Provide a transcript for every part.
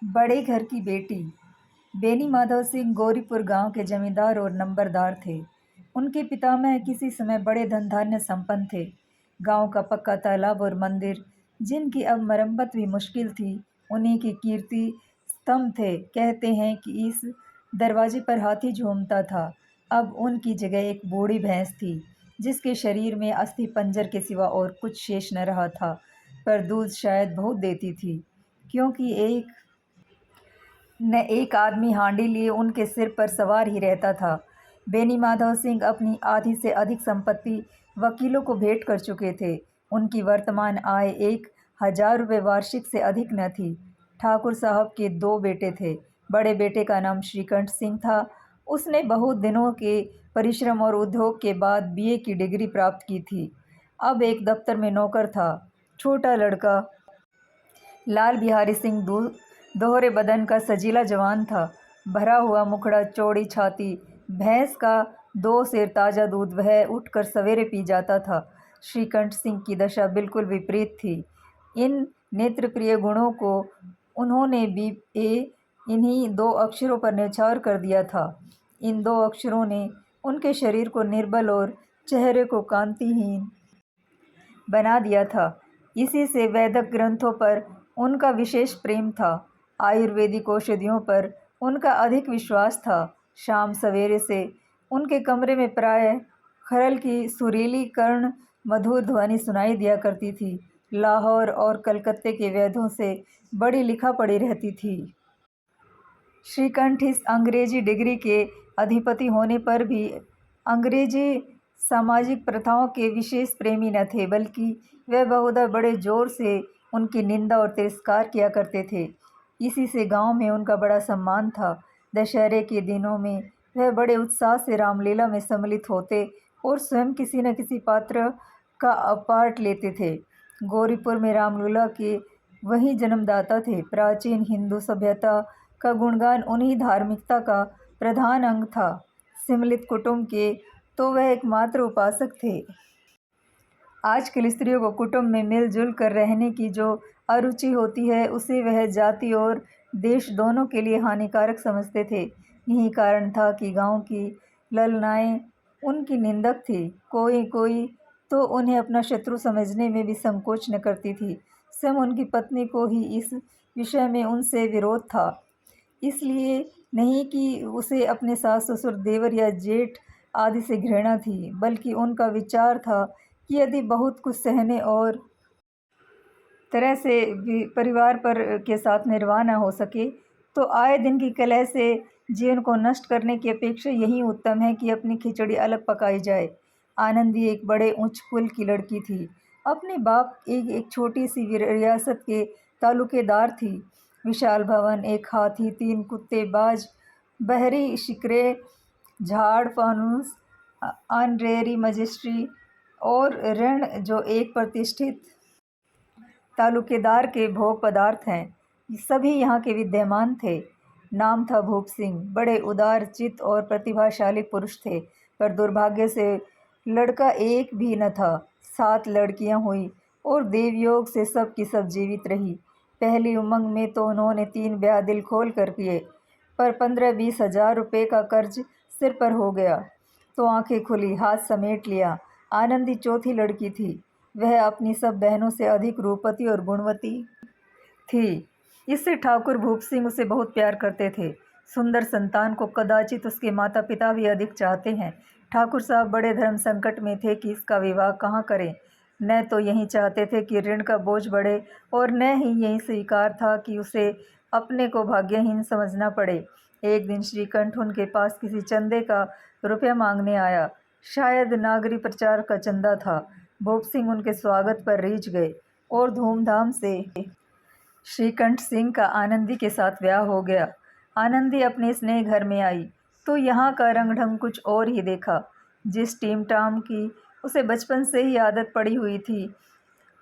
बड़े घर की बेटी। बेनी माधव सिंह गौरीपुर गांव के जमींदार और नंबरदार थे। उनके पितामह किसी समय बड़े धनधान्य संपन्न थे। गांव का पक्का तालाब और मंदिर, जिनकी अब मरम्मत भी मुश्किल थी, उन्हीं की कीर्ति स्तंभ थे। कहते हैं कि इस दरवाजे पर हाथी झूमता था। अब उनकी जगह एक बूढ़ी भैंस थी, जिसके शरीर में अस्थि पंजर के सिवा और कुछ शेष न रहा था, पर दूध शायद बहुत देती थी, क्योंकि एक आदमी हांडी लिए उनके सिर पर सवार ही रहता था। बेनी माधव सिंह अपनी आधी से अधिक संपत्ति वकीलों को भेंट कर चुके थे। उनकी वर्तमान आय 1,000 रुपये वार्षिक से अधिक न थी। ठाकुर साहब के 2 बेटे थे। बड़े बेटे का नाम श्रीकंठ सिंह था। उसने बहुत दिनों के परिश्रम और उद्योग के बाद बीए की डिग्री प्राप्त की थी। अब एक दफ्तर में नौकर था। छोटा लड़का लाल बिहारी सिंह दोहरे बदन का सजीला जवान था। भरा हुआ मुखड़ा, चौड़ी छाती, भैंस का 2 सेर ताज़ा दूध वह उठकर सवेरे पी जाता था। श्रीकंठ सिंह की दशा बिल्कुल विपरीत थी। इन नेत्रप्रिय गुणों को उन्होंने बीए इन्हीं 2 अक्षरों पर न्यौछावर कर दिया था। इन 2 अक्षरों ने उनके शरीर को निर्बल और चेहरे को कांतिहीन बना दिया था। इसी से वैदिक ग्रंथों पर उनका विशेष प्रेम था। आयुर्वेदिक औषधियों पर उनका अधिक विश्वास था। शाम सवेरे से उनके कमरे में प्रायः खरल की सुरीली कर्ण मधुर ध्वनि सुनाई दिया करती थी। लाहौर और कलकत्ते के वैद्यों से बड़ी लिखा पड़ी रहती थी। श्रीकंठ इस अंग्रेजी डिग्री के अधिपति होने पर भी अंग्रेजी सामाजिक प्रथाओं के विशेष प्रेमी न थे, बल्कि वह बहुधा बड़े जोर से उनकी निंदा और तिरस्कार किया करते थे। इसी से गांव में उनका बड़ा सम्मान था। दशहरे के दिनों में वह बड़े उत्साह से रामलीला में सम्मिलित होते और स्वयं किसी न किसी पात्र का पार्ट लेते थे। गौरीपुर में रामलीला के वही जन्मदाता थे। प्राचीन हिंदू सभ्यता का गुणगान उन्हीं धार्मिकता का प्रधान अंग था। सम्मिलित कुटुंब के तो वह एकमात्र उपासक थे। आजकल स्त्रियों को कुटुंब में मिलजुल कर रहने की जो अरुचि होती है, उसे वह जाति और देश दोनों के लिए हानिकारक समझते थे। यही कारण था कि गांव की ललनाएं उनकी निंदक थी। कोई कोई तो उन्हें अपना शत्रु समझने में भी संकोच न करती थी। स्वयं उनकी पत्नी को ही इस विषय में उनसे विरोध था। इसलिए नहीं कि उसे अपने सास ससुर, देवर या जेठ आदि से घृणा थी, बल्कि उनका विचार था कि यदि बहुत कुछ सहने और तरह से परिवार पर के साथ निर्वाह न हो सके, तो आए दिन की कलह से जीवन को नष्ट करने की अपेक्षा यही उत्तम है कि अपनी खिचड़ी अलग पकाई जाए। आनंदी एक बड़े उच्च कुल की लड़की थी। अपने बाप एक छोटी सी रियासत के तालुकेदार थी। विशाल भवन, एक हाथी, 3 कुत्ते, बाज, बहरी शिकरे, झाड़, फानूस, ऑनरेरी मजिस्ट्री और ऋण जो एक प्रतिष्ठित तालुकेदार के भोग पदार्थ हैं, सभी यहाँ के विद्यमान थे। नाम था भूप सिंह। बड़े उदार चित्त और प्रतिभाशाली पुरुष थे, पर दुर्भाग्य से लड़का एक भी न था। 7 लड़कियाँ हुई और देवयोग से सब की सब जीवित रही। पहली उमंग में तो उन्होंने 3 ब्याह दिल खोल कर किए, पर 15-20 हज़ार रुपये का कर्ज सिर पर हो गया तो आंखें खुली, हाथ समेट लिया। आनंदी चौथी लड़की थी। वह अपनी सब बहनों से अधिक रूपवती और गुणवती थी। इससे ठाकुर भूप सिंह उसे बहुत प्यार करते थे। सुंदर संतान को कदाचित उसके माता पिता भी अधिक चाहते हैं। ठाकुर साहब बड़े धर्म संकट में थे कि इसका विवाह कहाँ करें। न तो यही चाहते थे कि ऋण का बोझ बढ़े, और न ही यही स्वीकार था कि उसे अपने को भाग्यहीन समझना पड़े। एक दिन श्रीकंठ उनके पास किसी चंदे का रुपया मांगने आया। शायद नागरी प्रचार का चंदा था। भूप सिंह उनके स्वागत पर रीझ गए और धूमधाम से श्रीकंठ सिंह का आनंदी के साथ ब्याह हो गया। आनंदी अपने इस नए घर में आई तो यहाँ का रंग ढंग कुछ और ही देखा। जिस टीम टाम की उसे बचपन से ही आदत पड़ी हुई थी,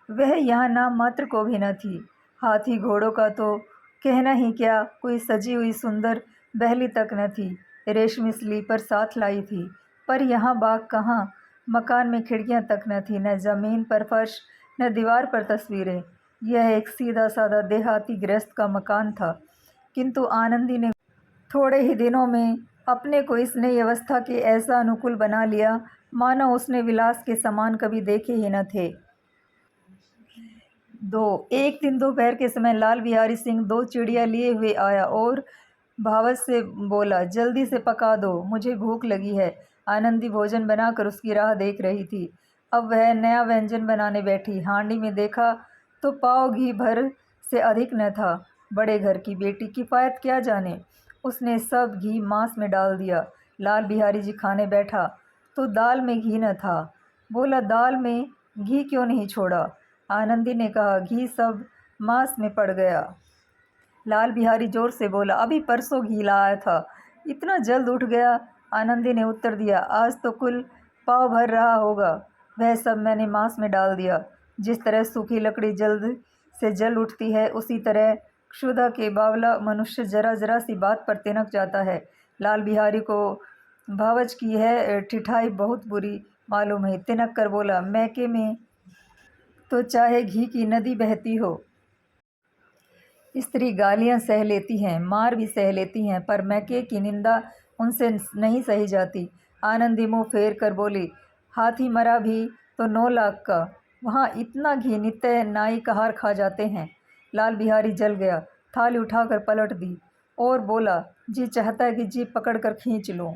वह यहाँ नाम मात्र को भी न थी। हाथी घोड़ों का तो कहना ही क्या, कोई सजी हुई सुंदर बहली तक न थी। रेशमी स्लीपर साथ लाई थी, पर यहाँ बाग कहाँ। मकान में खिड़कियाँ तक न थी, न ज़मीन पर फर्श, न दीवार पर तस्वीरें। यह एक सीधा साधा देहाती गृहस्थ का मकान था। किंतु आनंदी ने थोड़े ही दिनों में अपने को इस नई अवस्था के ऐसा अनुकूल बना लिया मानो उसने विलास के सामान कभी देखे ही न थे। एक दिन दोपहर के समय लाल बिहारी सिंह 2 चिड़िया लिए हुए आया और भावच से बोला, जल्दी से पका दो, मुझे भूख लगी है। आनंदी भोजन बनाकर उसकी राह देख रही थी। अब वह नया व्यंजन बनाने बैठी। हांडी में देखा तो पाव घी भर से अधिक न था। बड़े घर की बेटी किफ़ायत क्या जाने, उसने सब घी मांस में डाल दिया। लाल बिहारी जी खाने बैठा तो दाल में घी न था। बोला, दाल में घी क्यों नहीं छोड़ा? आनंदी ने कहा, घी सब मांस में पड़ गया। लाल बिहारी जोर से बोला, अभी परसों घी लाया था, इतना जल्द उठ गया? आनंदी ने उत्तर दिया, आज तो कुल पाव भर रहा होगा, वह सब मैंने मांस में डाल दिया। जिस तरह सूखी लकड़ी जल्द से जल उठती है, उसी तरह क्षुधा के बावला मनुष्य जरा जरा सी बात पर तिनक जाता है। लाल बिहारी को भावच की है ठिठाई बहुत बुरी मालूम हुई। तिनक कर बोला, मैके में तो चाहे घी की नदी बहती हो, स्त्री गालियां सह लेती हैं, मार भी सह लेती हैं, पर मैके की निंदा उनसे नहीं सही जाती। आनंदी मुँह फेर कर बोली, हाथी मरा भी तो 9 लाख का, वहाँ इतना घी नित्य नाई कहार खा जाते हैं। लाल बिहारी जल गया, थाली उठाकर पलट दी और बोला, जी चाहता है कि जीभ पकड़ कर खींच लूँ।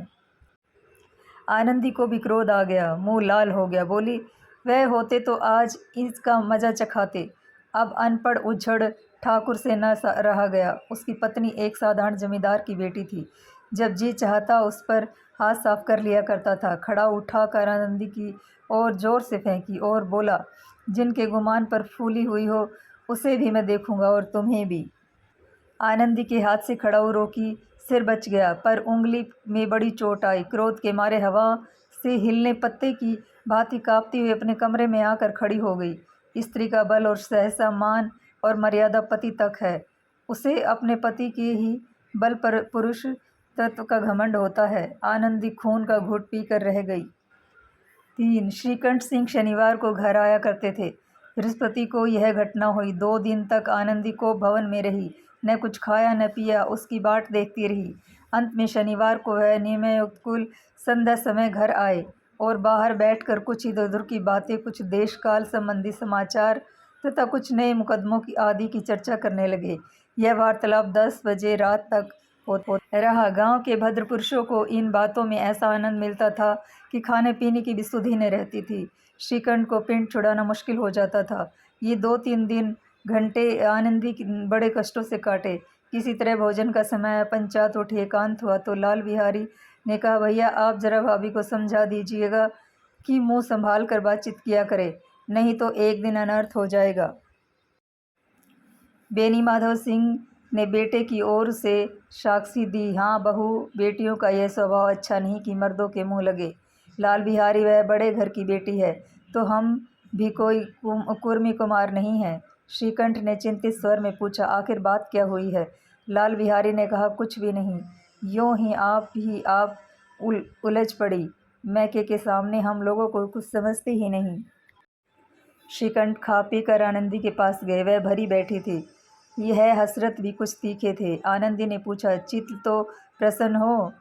आनंदी को भी क्रोध आ गया, मुंह लाल हो गया। बोली, वह होते तो आज इसका मज़ा चखाते। अब अनपढ़ उज्झड़ ठाकुर से न रहा गया। उसकी पत्नी एक साधारण जमींदार की बेटी थी। जब जी चाहता उस पर हाथ साफ कर लिया करता था। खड़ा उठा कर आनंदी की और ज़ोर से फेंकी और बोला, जिनके गुमान पर फूली हुई हो उसे भी मैं देखूंगा और तुम्हें भी। आनंदी के हाथ से खड़ाऊ रोकी, सिर बच गया, पर उंगली में बड़ी चोट आई। क्रोध के मारे हवा से हिलने पत्ते की भांति कांपती हुई अपने कमरे में आकर खड़ी हो गई। स्त्री का बल और सहसा मान और मर्यादा पति तक है। उसे अपने पति के ही बल पर पुरुष तत्व का घमंड होता है। आनंदी खून का घूंट पीकर रह गई। 3 श्रीकंठ सिंह शनिवार को घर आया करते थे। बृहस्पति को यह घटना हुई। 2 दिन तक आनंदी को भवन में रही, न कुछ खाया न पिया, उसकी बाट देखती रही। अंत में शनिवार को वह नियमयुक्त कुल संध्या समय घर आए और बाहर बैठकर कुछ इधर उधर की बातें, कुछ देश काल संबंधी समाचार तथा कुछ नए मुकदमों की आदि की चर्चा करने लगे। यह वार्तालाप 10 बजे रात तक होता रहा। गांव के भद्र पुरुषों को इन बातों में ऐसा आनंद मिलता था कि खाने पीने की भी सुधि न रहती थी। श्रीकंठ को पिंड छुड़ाना मुश्किल हो जाता था। ये 2-3 दिन घंटे आनंदी बड़े कष्टों से काटे। किसी तरह भोजन का समय पंचायत उठी, एकांत हुआ तो लाल बिहारी ने कहा, भैया आप जरा भाभी को समझा दीजिएगा कि मुंह संभाल कर बातचीत किया करे, नहीं तो एक दिन अनर्थ हो जाएगा। बेनी माधव सिंह ने बेटे की ओर से साक्षी दी, हाँ बहू, बेटियों का यह स्वभाव अच्छा नहीं कि मर्दों के मुँह लगे। लाल बिहारी वह बड़े घर की बेटी है, तो हम भी कोई कुर्मी कुमार नहीं हैं। श्रीकंठ ने चिंतित स्वर में पूछा, आखिर बात क्या हुई है? लाल बिहारी ने कहा, कुछ भी नहीं, यूँ ही आप उलझ पड़ी। मैके के सामने हम लोगों को कुछ समझते ही नहीं। श्रीकंठ खा पी कर आनंदी के पास गए। वह भरी बैठी थी। यह हसरत भी कुछ तीखे थे। आनंदी ने पूछा, चित्त तो प्रसन्न हो?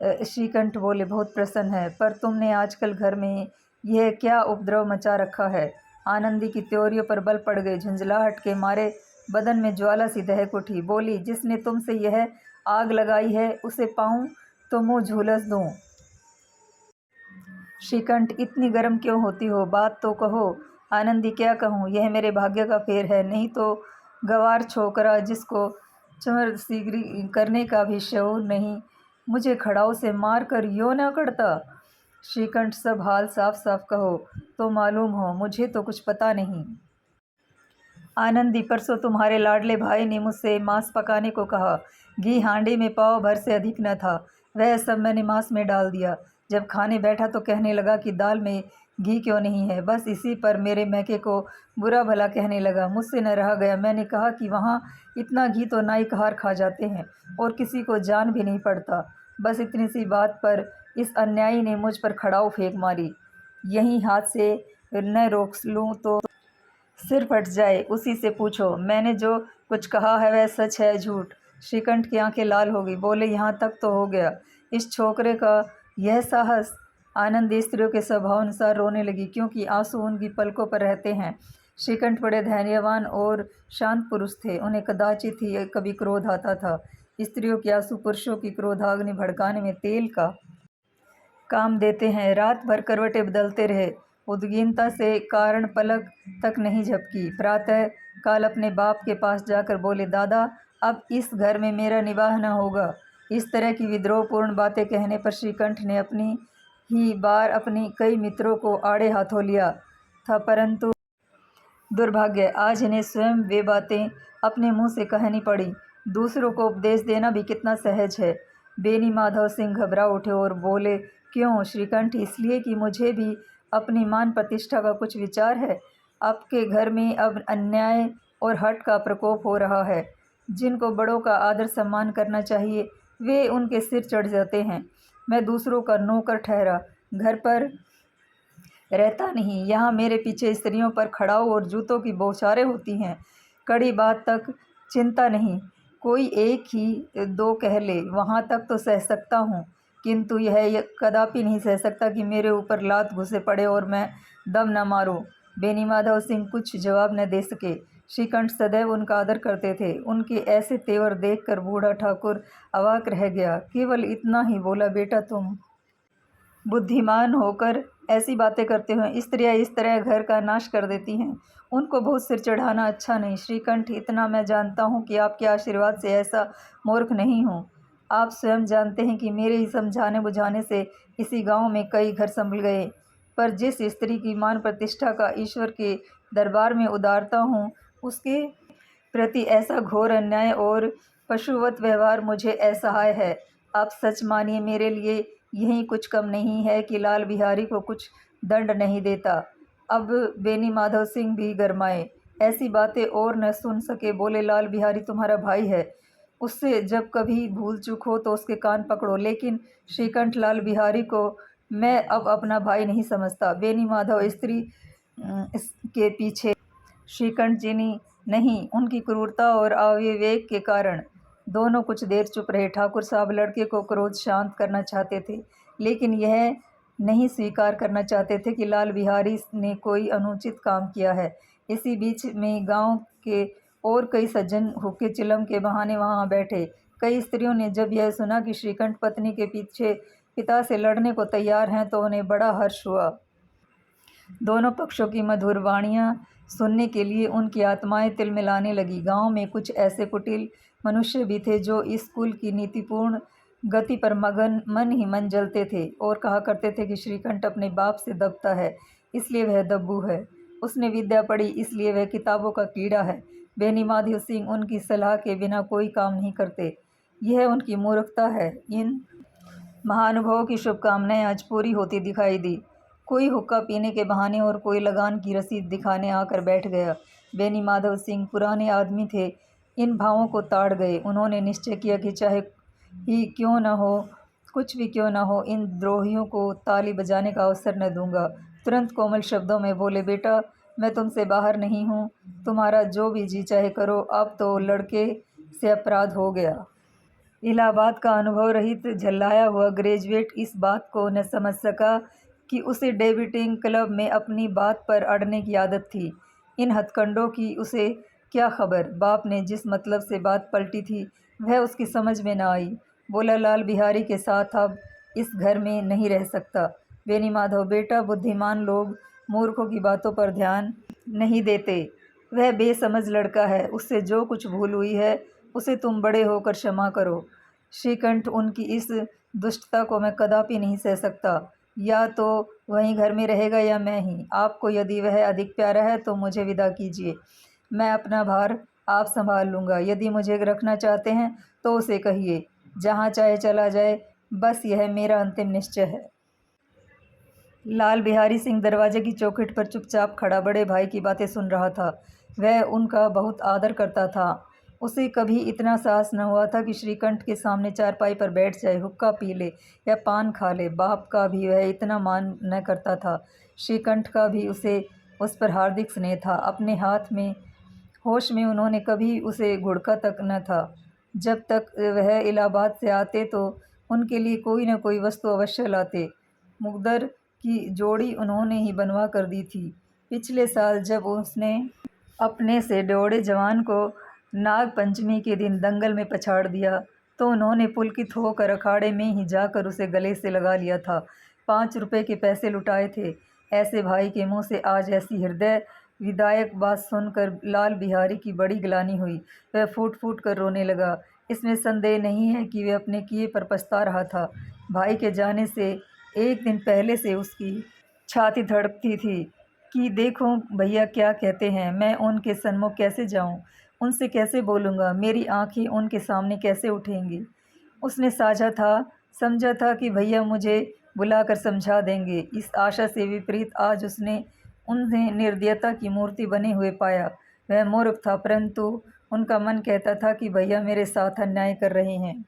श्रीकंठ बोले, बहुत प्रसन्न है, पर तुमने आजकल घर में यह क्या उपद्रव मचा रखा है? आनंदी की त्योरियों पर बल पड़ गए। झुंझलाहट के मारे बदन में ज्वाला सी दहक उठी। बोली, जिसने तुमसे यह आग लगाई है उसे पाऊं तो मुँह झुलस दूं। श्रीकंठ, इतनी गर्म क्यों होती हो? बात तो कहो। आनंदी, क्या कहूँ, यह मेरे भाग्य का फेर है, नहीं तो गवार छोकरा जिसको चमर सीगरी करने का भी शऊर नहीं, मुझे खड़ाऊ से मार कर यूँ न करता। श्रीकंठ, सब हाल साफ साफ कहो तो मालूम हो, मुझे तो कुछ पता नहीं। आनंदी, परसों तुम्हारे लाडले भाई ने मुझसे मांस पकाने को कहा। घी हांडी में पाव भर से अधिक न था, वह सब मैंने मांस में डाल दिया। जब खाने बैठा तो कहने लगा कि दाल में घी क्यों नहीं है। बस इसी पर मेरे मैके को बुरा भला कहने लगा। मुझसे न रहा गया। मैंने कहा कि वहाँ इतना घी तो नाई कहार खा जाते हैं और किसी को जान भी नहीं पड़ता। बस इतनी सी बात पर इस अन्यायी ने मुझ पर खड़ाऊ फेंक मारी। यहीं हाथ से न रोक लूँ तो सिर फट जाए। उसी से पूछो, मैंने जो कुछ कहा है वह सच है झूठ? श्रीकंठ की आंखें लाल हो गई। बोले, यहाँ तक तो हो गया। इस छोकरे का यह साहस। आनंदी स्त्रियों के स्वभाव अनुसार रोने लगी, क्योंकि आंसू उनकी पलकों पर रहते हैं। श्रीकंठ बड़े धैर्यवान और शांत पुरुष थे। उन्हें कदाचित ही कभी क्रोध आता था। स्त्रियों के आंसू पुरुषों की क्रोधाग्नि भड़काने में तेल का काम देते हैं। रात भर करवटें बदलते रहे। उद्विग्नता से कारण पलक तक नहीं झपकी। प्रातः काल अपने बाप के पास जाकर बोले, दादा, अब इस घर में मेरा निवाह न होगा। इस तरह की विद्रोहपूर्ण बातें कहने पर श्रीकंठ ने अपनी ही बार अपनी कई मित्रों को आड़े हाथों लिया था, परंतु दुर्भाग्य, आज इन्हें स्वयं वे बातें अपने मुंह से कहनी पड़ी। दूसरों को उपदेश देना भी कितना सहज है। बेनी माधव सिंह घबरा उठे और बोले, क्यों श्रीकंठ? इसलिए कि मुझे भी अपनी मान प्रतिष्ठा का कुछ विचार है। आपके घर में अब अन्याय और हठ का प्रकोप हो रहा है। जिनको बड़ों का आदर सम्मान करना चाहिए, वे उनके सिर चढ़ जाते हैं। मैं दूसरों का नौकर ठहरा, घर पर रहता नहीं। यहाँ मेरे पीछे स्त्रियों पर खड़ाऊ और जूतों की बौछारें होती हैं। कड़ी बात तक चिंता नहीं, कोई एक ही दो कह ले, वहाँ तक तो सह सकता हूँ, किंतु यह कदापि नहीं सह सकता कि मेरे ऊपर लात घुसे पड़े और मैं दम न मारूं। बेनी माधव सिंह कुछ जवाब न दे सके। श्रीकंठ सदैव उनका आदर करते थे। उनके ऐसे तेवर देखकर बूढ़ा ठाकुर अवाक रह गया। केवल इतना ही बोला, बेटा, तुम बुद्धिमान होकर ऐसी बातें करते हो। स्त्रियाँ इस तरह घर का नाश कर देती हैं। उनको बहुत सिर चढ़ाना अच्छा नहीं। श्रीकंठ, इतना मैं जानता हूँ कि आपके आशीर्वाद से ऐसा मूर्ख नहीं हूँ। आप स्वयं जानते हैं कि मेरे ही समझाने बुझाने से इसी गांव में कई घर संभल गए। पर जिस स्त्री की मान प्रतिष्ठा का ईश्वर के दरबार में उदारता हूँ, उसके प्रति ऐसा घोर अन्याय और पशुवत व्यवहार मुझे असहाय है। आप सच मानिए, मेरे लिए यही कुछ कम नहीं है कि लाल बिहारी को कुछ दंड नहीं देता। अब बेनी माधव सिंह भी गरमाए। ऐसी बातें और न सुन सके। बोले, लाल बिहारी तुम्हारा भाई है। उससे जब कभी भूल चूक हो तो उसके कान पकड़ो। लेकिन श्रीकंठ, लाल बिहारी को मैं अब अपना भाई नहीं समझता। बेनी माधव स्त्री के पीछे श्रीकंठ जिनी नहीं, उनकी क्रूरता और अविवेक के कारण। दोनों कुछ देर चुप रहे। ठाकुर साहब लड़के को क्रोध शांत करना चाहते थे, लेकिन यह नहीं स्वीकार करना चाहते थे कि लाल बिहारी ने कोई अनुचित काम किया है। इसी बीच में गांव के और कई सज्जन हुक्के चिलम के बहाने वहां बैठे। कई स्त्रियों ने जब यह सुना कि श्रीकंठ पत्नी के पीछे पिता से लड़ने को तैयार हैं, तो उन्हें बड़ा हर्ष हुआ। दोनों पक्षों की मधुर वाणियाँ सुनने के लिए उनकी आत्माएं तिलमिलाने लगी। गांव में कुछ ऐसे कुटिल मनुष्य भी थे जो इस कुल की नीतिपूर्ण गति पर मन ही मन जलते थे और कहा करते थे कि श्रीकंठ अपने बाप से दबता है, इसलिए वह दब्बू है। उसने विद्या पढ़ी, इसलिए वह किताबों का कीड़ा है। बेनी माधव सिंह उनकी सलाह के बिना कोई काम नहीं करते। यह उनकी मूर्खता है। इन महानुभवों की शुभकामनाएं आज पूरी होती दिखाई दी। कोई हुक्का पीने के बहाने और कोई लगान की रसीद दिखाने आकर बैठ गया। बेनी माधव सिंह पुराने आदमी थे, इन भावों को ताड़ गए। उन्होंने निश्चय किया कि चाहे ही क्यों न हो, कुछ भी क्यों न हो, इन द्रोहियों को ताली बजाने का अवसर न दूंगा। तुरंत कोमल शब्दों में बोले, बेटा, मैं तुमसे बाहर नहीं हूँ, तुम्हारा जो भी जी चाहे करो। अब तो लड़के से अपराध हो गया। इलाहाबाद का अनुभव रहित झल्लाया हुआ ग्रेजुएट इस बात को न समझ सका कि उसे डेबिटिंग क्लब में अपनी बात पर अड़ने की आदत थी। इन हथकंडों की उसे क्या खबर। बाप ने जिस मतलब से बात पलटी थी, वह उसकी समझ में न आई। बोला, लाल बिहारी के साथ अब इस घर में नहीं रह सकता। बेनी माधव, बेटा, बुद्धिमान लोग मूर्खों की बातों पर ध्यान नहीं देते। वह बेसमझ लड़का है, उससे जो कुछ भूल हुई है उसे तुम बड़े होकर क्षमा करो। श्रीकंठ, उनकी इस दुष्टता को मैं कदापि नहीं सह सकता। या तो वहीं घर में रहेगा या मैं ही। आपको यदि वह अधिक प्यारा है तो मुझे विदा कीजिए। मैं अपना भार आप संभाल लूँगा। यदि मुझे रखना चाहते हैं तो उसे कहिए, जहाँ चाहे चला जाए। बस यह मेरा अंतिम निश्चय है। लाल बिहारी सिंह दरवाजे की चौखट पर चुपचाप खड़ा बड़े भाई की बातें सुन रहा था। वह उनका बहुत आदर करता था। उसे कभी इतना साहस न हुआ था कि श्रीकंठ के सामने चारपाई पर बैठ जाए, हुक्का पी ले या पान खा ले। बाप का भी वह इतना मान न करता था। श्रीकंठ का भी उस पर हार्दिक स्नेह था। अपने हाथ में होश में उन्होंने कभी उसे घुड़का तक न था। जब तक वह इलाहाबाद से आते तो उनके लिए कोई न कोई वस्तु अवश्य लाते। मुकद्दर की जोड़ी उन्होंने ही बनवा कर दी थी। पिछले साल जब उसने अपने से ड्योढ़े जवान को नाग पंचमी के दिन दंगल में पछाड़ दिया तो उन्होंने पुलकित होकर अखाड़े में ही जाकर उसे गले से लगा लिया था। 5 रुपए के पैसे लुटाए थे। ऐसे भाई के मुंह से आज ऐसी हृदय विदायक बात सुनकर लाल बिहारी की बड़ी ग्लानि हुई। वह फूट फूट कर रोने लगा। इसमें संदेह नहीं है कि वह अपने किए पर पछता रहा था। भाई के जाने से एक दिन पहले से उसकी छाती धड़कती थी कि देखूं भैया क्या कहते हैं, मैं उनके सन्मुख कैसे जाऊं, उनसे कैसे बोलूँगा, मेरी आंखें उनके सामने कैसे उठेंगी। उसने समझा था कि भैया मुझे बुलाकर समझा देंगे। इस आशा से विपरीत आज उसने उन्हें निर्दयता की मूर्ति बने हुए पाया। वह मूर्ख था, परंतु उनका मन कहता था कि भैया मेरे साथ अन्याय कर रहे हैं।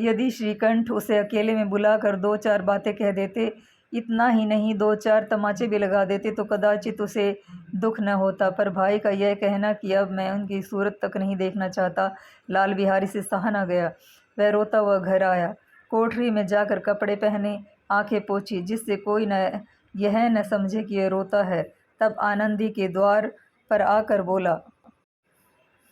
यदि श्रीकंठ उसे अकेले में बुलाकर 2-4 बातें कह देते, इतना ही नहीं 2-4 तमाचे भी लगा देते तो कदाचित उसे दुख न होता। पर भाई का यह कहना कि अब मैं उनकी सूरत तक नहीं देखना चाहता, लाल बिहारी से सहा न गया। वह रोता हुआ घर आया। कोठरी में जाकर कपड़े पहने, आंखें पोंछी, जिससे कोई यह न समझे कि यह रोता है। तब आनंदी के द्वार पर आकर बोला,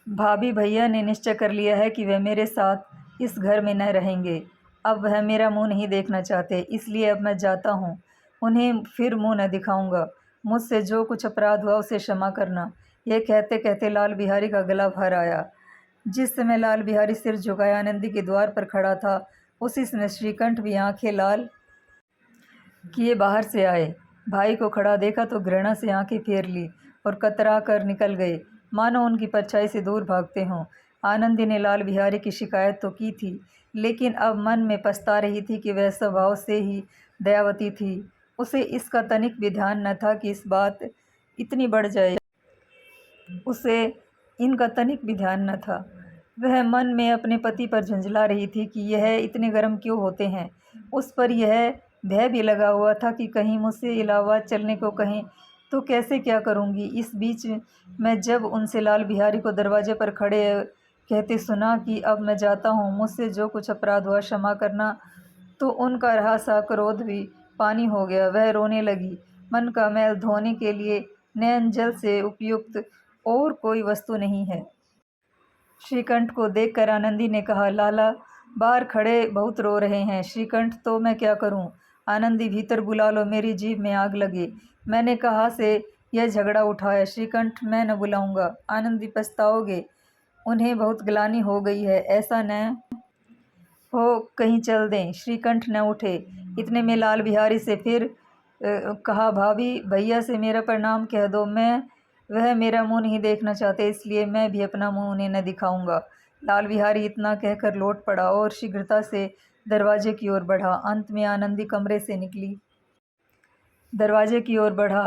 भाभी भैया ने निश्चय कर लिया है कि वह मेरे साथ इस घर में न रहेंगे। अब वह मेरा मुंह नहीं देखना चाहते, इसलिए अब मैं जाता हूँ। उन्हें फिर मुंह न दिखाऊंगा। मुझसे जो कुछ अपराध हुआ उसे क्षमा करना। यह कहते कहते लाल बिहारी का गला भर आया। जिस समय लाल बिहारी सिर झुकाए आनंदी के द्वार पर खड़ा था, उसी समय श्रीकंठ भी आंखें लाल किए बाहर से आए। भाई को खड़ा देखा तो घृणा से आंखें फेर ली और कतरा कर निकल गए, मानो उनकी परछाई से दूर भागते हों। आनंदी ने लाल बिहारी की शिकायत तो की थी, लेकिन अब मन में पछता रही थी कि वह स्वभाव से ही दयावती थी। उसे इसका तनिक भी ध्यान न था कि इस बात इतनी बढ़ जाए। उसे इनका तनिक भी ध्यान न था। वह मन में अपने पति पर झंझला रही थी कि यह इतने गर्म क्यों होते हैं। उस पर यह भय भी लगा हुआ था कि कहीं मुझसे इलाहाबाद चलने को कहें तो कैसे क्या करूंगी। इस बीच मैं जब उनसे लाल बिहारी को दरवाजे पर खड़े कहते सुना कि अब मैं जाता हूँ, मुझसे जो कुछ अपराध हुआ क्षमा करना, तो उनका रहा सा क्रोध भी पानी हो गया। वह रोने लगी। मन का मैल धोने के लिए नयन जल से उपयुक्त और कोई वस्तु नहीं है। श्रीकंठ को देखकर आनंदी ने कहा, लाला बाहर खड़े बहुत रो रहे हैं। श्रीकंठ, तो मैं क्या करूं? आनंदी, भीतर बुला लो, मेरी जीभ में आग लगे। मैंने कहाँ से यह झगड़ा उठाया? श्रीकंठ, मैं न बुलाऊंगा। आनंदी, पछताओगे, उन्हें बहुत ग्लानि हो गई है, ऐसा न हो कहीं चल दें। श्रीकंठ न उठे। इतने में लाल बिहारी से फिर कहा, भाभी भैया से मेरा प्रणाम कह दो। वह मेरा मुंह नहीं देखना चाहते, इसलिए मैं भी अपना मुंह उन्हें न दिखाऊंगा। लाल बिहारी इतना कहकर लौट पड़ा और शीघ्रता से दरवाजे की ओर बढ़ा। अंत में आनंदी कमरे से निकली, दरवाजे की ओर बढ़ा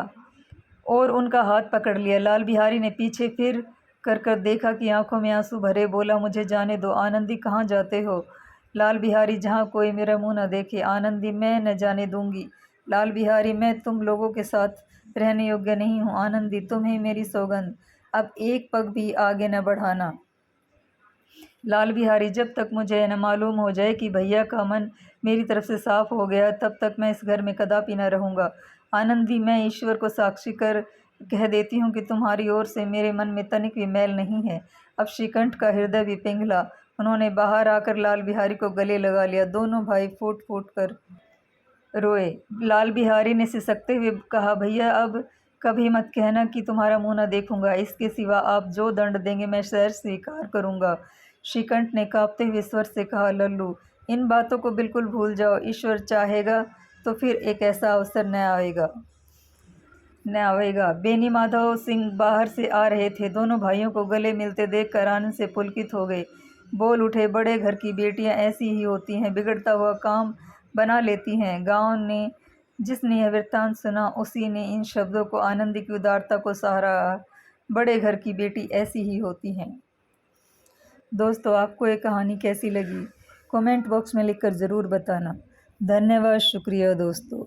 और उनका हाथ पकड़ लिया। लाल बिहारी ने पीछे फिर कर देखा कि आंखों में आंसू भरे। बोला, मुझे जाने दो। आनंदी, कहाँ जाते हो? लाल बिहारी, जहाँ कोई मेरा मुंह न देखे। आनंदी, मैं न जाने दूंगी। लाल बिहारी, मैं तुम लोगों के साथ रहने योग्य नहीं हूँ। आनंदी, तुम्हें मेरी सौगंध, अब एक पग भी आगे न बढ़ाना। लाल बिहारी, जब तक मुझे न मालूम हो जाए कि भैया का मन मेरी तरफ से साफ हो गया, तब तक मैं इस घर में कदापि न रहूँगा। आनंदी, मैं ईश्वर को साक्षी कर कह देती हूँ कि तुम्हारी ओर से मेरे मन में तनिक भी मैल नहीं है। अब श्रीकंठ का हृदय भी पिघला। उन्होंने बाहर आकर लाल बिहारी को गले लगा लिया। दोनों भाई फूट फूट कर रोए। लाल बिहारी ने सिसकते हुए कहा, भैया अब कभी मत कहना कि तुम्हारा मुंह न देखूंगा। इसके सिवा आप जो दंड देंगे मैं सहर्ष स्वीकार करूंगा। श्रीकंठ ने कांपते हुए स्वर से कहा, लल्लू, इन बातों को बिल्कुल भूल जाओ। ईश्वर चाहेगा तो फिर एक ऐसा अवसर न आवेगा। बेनी माधव सिंह बाहर से आ रहे थे। दोनों भाइयों को गले मिलते देखकर आनंद से पुलकित हो गए। बोल उठे, बड़े घर की बेटियां ऐसी ही होती हैं, बिगड़ता हुआ काम बना लेती हैं। गांव ने जिसने यह वृत्तांत सुना, उसी ने इन शब्दों को आनंदी की उदारता को सराहा। बड़े घर की बेटी ऐसी ही होती हैं। दोस्तों, आपको ये कहानी कैसी लगी? कमेंट बॉक्स में लिखकर ज़रूर बताना। धन्यवाद, शुक्रिया दोस्तों।